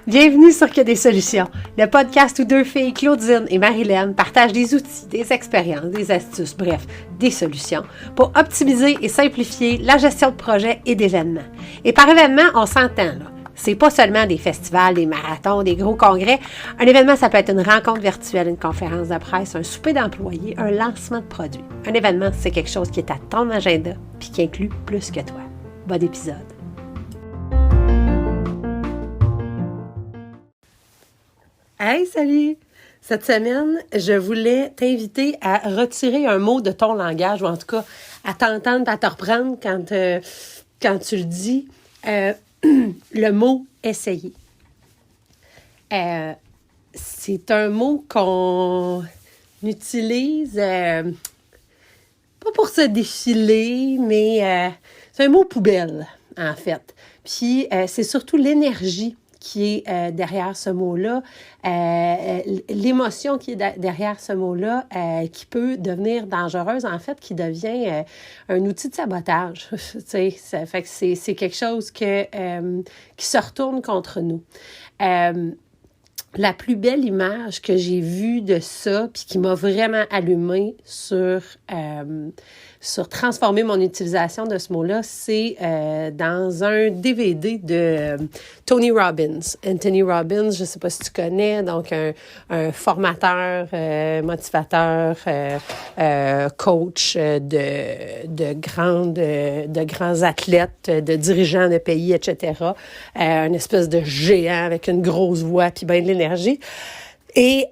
Bienvenue sur Que des solutions, le podcast où deux filles, Claudine et Marilyn, partagent des outils, des expériences, des astuces, bref, des solutions pour optimiser et simplifier la gestion de projets et d'événements. Et par événement, on s'entend là. C'est pas seulement des festivals, des marathons, des gros congrès. Un événement, ça peut être une rencontre virtuelle, une conférence de presse, un souper d'employés, un lancement de produits. Un événement, c'est quelque chose qui est à ton agenda puis qui inclut plus que toi. Bon épisode. Hey, salut! Cette semaine, je voulais t'inviter à retirer un mot de ton langage, ou en tout cas à t'entendre, à te reprendre quand tu le dis, le mot « essayer ». C'est un mot qu'on utilise, pas pour se défiler, mais c'est un mot poubelle, en fait. Puis, c'est surtout l'énergie qui est derrière ce mot-là, l'émotion qui est derrière ce mot-là, qui peut devenir dangereuse, en fait, qui devient un outil de sabotage. Tu sais, ça fait que c'est quelque chose qui se retourne contre nous. La plus belle image que j'ai vue de ça, puis qui m'a vraiment allumée sur transformer mon utilisation de ce mot-là, c'est dans un DVD de Tony Robbins. Anthony Robbins, je ne sais pas si tu connais, donc un formateur, motivateur, coach de grands athlètes, de dirigeants de pays, etc. Une espèce de géant avec une grosse voix puis bien de l'énergie. Et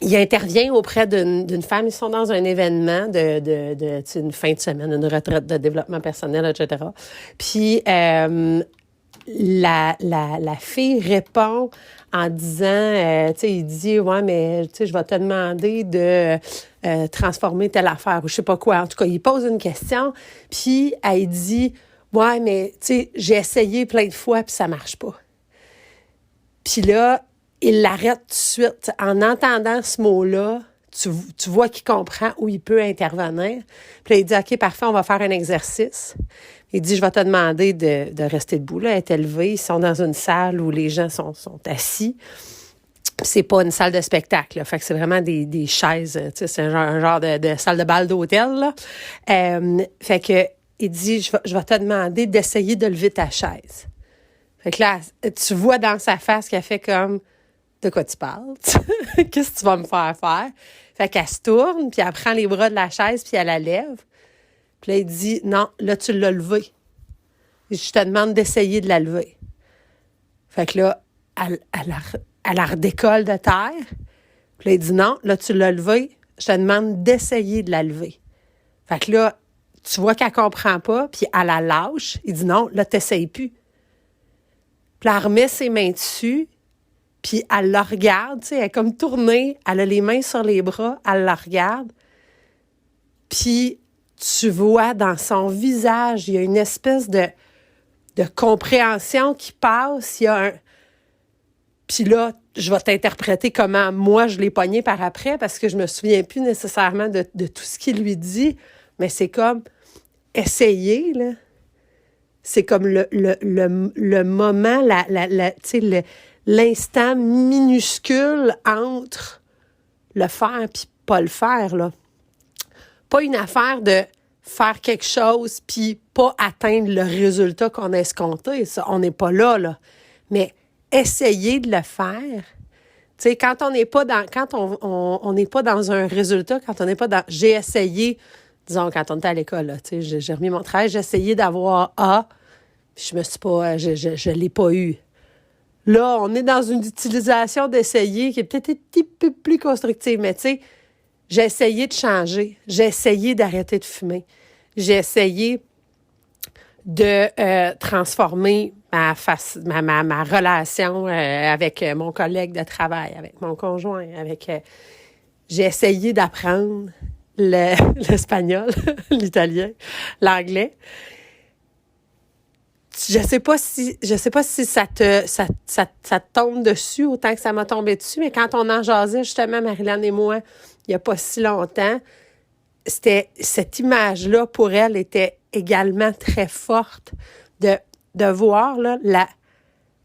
il intervient auprès d'une femme. Ils sont dans un événement une fin de semaine, une retraite de développement personnel, etc. Puis la fille répond en disant, il dit, ouais, mais je vais te demander de transformer telle affaire ou je sais pas quoi. En tout cas, il pose une question, puis elle dit, ouais, mais j'ai essayé plein de fois puis ça marche pas. Puis là, il l'arrête tout de suite. En entendant ce mot-là, tu vois qu'il comprend où il peut intervenir. Puis là, il dit, OK, parfait, on va faire un exercice. Il dit, je vais te demander de rester debout. Là, elle est élevée. Ils sont dans une salle où les gens sont assis. C'est pas une salle de spectacle, là. Fait que c'est vraiment des chaises. C'est un genre de salle de bal d'hôtel, là. Fait que, il dit, je vais te demander d'essayer de lever ta chaise. Fait que là, tu vois dans sa face qu'elle fait comme, de quoi tu parles? Qu'est-ce que tu vas me faire faire? Fait qu'elle se tourne, puis elle prend les bras de la chaise, puis elle la lève. Puis là, il dit, non, là, tu l'as levée. Je te demande d'essayer de la lever. Fait que là, elle la redécolle de terre. Puis là, il dit, non, là, tu l'as levée. Je te demande d'essayer de la lever. Fait que là, tu vois qu'elle comprend pas, puis elle la lâche. Il dit, non, là, t'essayes plus. Puis elle remet ses mains dessus, puis elle la regarde, elle est comme tournée, elle a les mains sur les bras, elle la regarde. Puis tu vois dans son visage, il y a une espèce de compréhension qui passe. Il y a un... Puis là, je vais t'interpréter comment moi je l'ai pogné par après, parce que je me souviens plus nécessairement de tout ce qu'il lui dit, mais c'est comme essayer, là. C'est comme le moment, l'instant minuscule entre le faire puis pas le faire, là. Pas une affaire de faire quelque chose puis pas atteindre le résultat qu'on a escompté. Ça, on n'est pas là. Mais essayer de le faire. Tu sais, quand on n'est pas on n'est pas dans un résultat, quand on n'est pas dans j'ai essayé, disons, quand on était à l'école, là, tu sais, j'ai remis mon travail, j'ai essayé d'avoir A, puis je me suis pas, je l'ai pas eu. Là, on est dans une utilisation d'essayer qui est peut-être un petit peu plus constructive, mais tu sais, j'ai essayé de changer, j'ai essayé d'arrêter de fumer, j'ai essayé de transformer ma relation avec mon collègue de travail, avec mon conjoint, j'ai essayé d'apprendre l'espagnol, l'italien, l'anglais. Je sais pas si ça te tombe dessus autant que ça m'a tombé dessus, mais quand on en jasait, justement, Marilyn et moi, il y a pas si longtemps, cette image-là, pour elle, était également très forte de voir, là,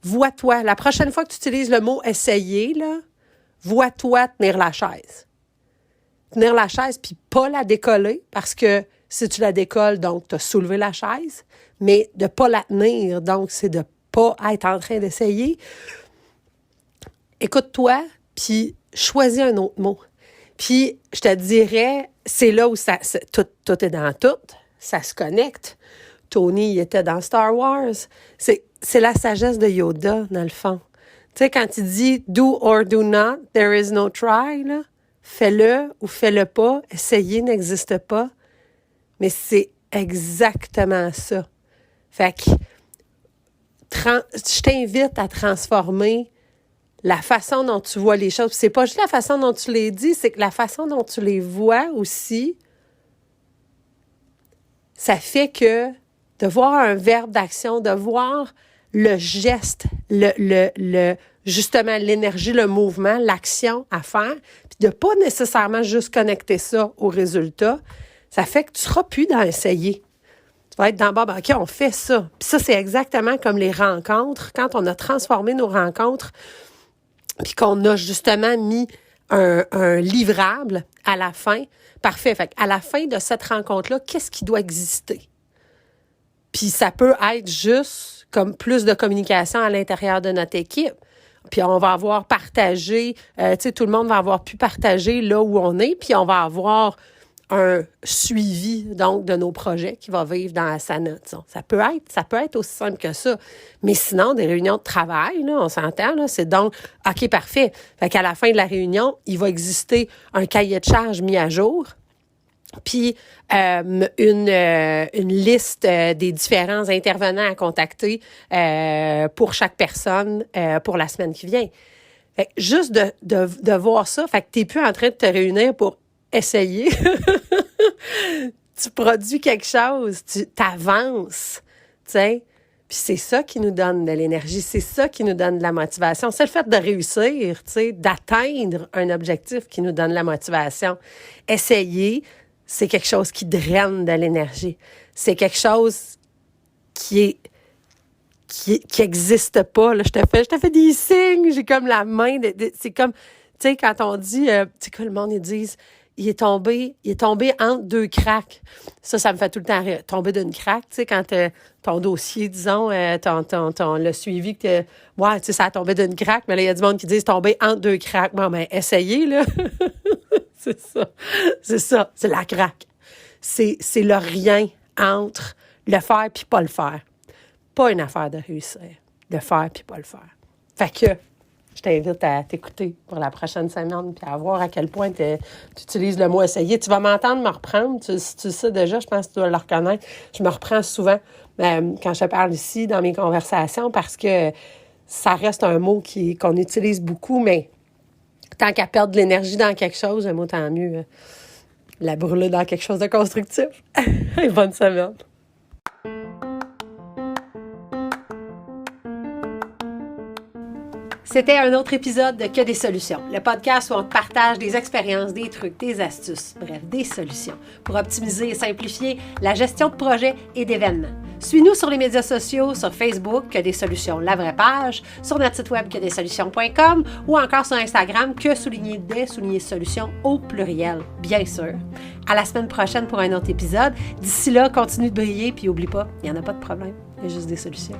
vois-toi. La prochaine fois que tu utilises le mot « essayer », là, vois-toi tenir la chaise. Tenir la chaise, puis pas la décoller, parce que si tu la décolles, donc tu as soulevé la chaise, mais de pas la tenir, donc c'est de pas être en train d'essayer. Écoute-toi, puis choisis un autre mot. Puis, je te dirais, c'est là où tout est dans tout, ça se connecte. Tony, il était dans Star Wars. C'est la sagesse de Yoda, dans le fond. Tu sais, quand il dit « do or do not, there is no try », là, fais-le ou fais-le pas, essayer n'existe pas. Mais c'est exactement ça. Fait que, je t'invite à transformer la façon dont tu vois les choses. C'est pas juste la façon dont tu les dis, c'est que la façon dont tu les vois aussi, ça fait que de voir un verbe d'action, de voir le geste, justement l'énergie, le mouvement, l'action à faire, puis de pas nécessairement juste connecter ça au résultat, ça fait que tu seras plus dans essayer. Tu vas être dans « OK, on fait ça ». Puis ça, c'est exactement comme les rencontres. Quand on a transformé nos rencontres, puis qu'on a justement mis un livrable à la fin, parfait. Fait à la fin de cette rencontre-là, qu'est-ce qui doit exister? Puis ça peut être juste comme plus de communication à l'intérieur de notre équipe. Puis on va avoir partagé, tout le monde va avoir pu partager là où on est, puis on va avoir un suivi, donc, de nos projets qui va vivre dans Asana. Ça peut être aussi simple que ça. Mais sinon, des réunions de travail, là, on s'entend, là, c'est donc, OK, parfait. Fait qu'à la fin de la réunion, il va exister un cahier de charges mis à jour, puis une liste des différents intervenants à contacter pour chaque personne pour la semaine qui vient. Fait que juste de voir ça, fait que tu n'es plus en train de te réunir pour essayer. Tu produis quelque chose, tu t'avances, tu sais. Puis c'est ça qui nous donne de l'énergie, c'est ça qui nous donne de la motivation. C'est le fait de réussir, tu sais, d'atteindre un objectif qui nous donne la motivation. Essayer, c'est quelque chose qui draine de l'énergie. C'est quelque chose qui existe pas. Là, je te fais des signes, j'ai comme la main. C'est comme, tu sais, quand on dit, tu sais, que le monde, ils disent, il est tombé entre deux craques. Ça me fait tout le temps rire. Tomber d'une craque, tu sais, quand ton dossier, disons, le suivi, que ouais, tu sais, ça a tombé d'une craque, mais là, il y a du monde qui dit tomber entre deux craques. Bon, ben, essayez, là. C'est ça, c'est la craque. C'est le rien entre le faire puis pas le faire. Pas une affaire de réussir, de faire puis pas le faire. Fait que, je t'invite à t'écouter pour la prochaine semaine puis à voir à quel point tu utilises le mot « essayer ». Tu vas m'entendre me reprendre. Tu sais déjà, je pense que tu dois le reconnaître. Je me reprends souvent quand je parle ici dans mes conversations parce que ça reste un mot qu'on utilise beaucoup, mais tant qu'à perdre de l'énergie dans quelque chose, un mot tant mieux la brûler dans quelque chose de constructif. Bonne semaine. C'était un autre épisode de Que des solutions, le podcast où on te partage des expériences, des trucs, des astuces, bref, des solutions pour optimiser et simplifier la gestion de projets et d'événements. Suis-nous sur les médias sociaux, sur Facebook, Que des solutions, la vraie page, sur notre site web quedessolutions.com ou encore sur Instagram, _des_solutions au pluriel, bien sûr. À la semaine prochaine pour un autre épisode. D'ici là, continue de briller, puis oublie pas, il n'y en a pas de problème, il y a juste des solutions.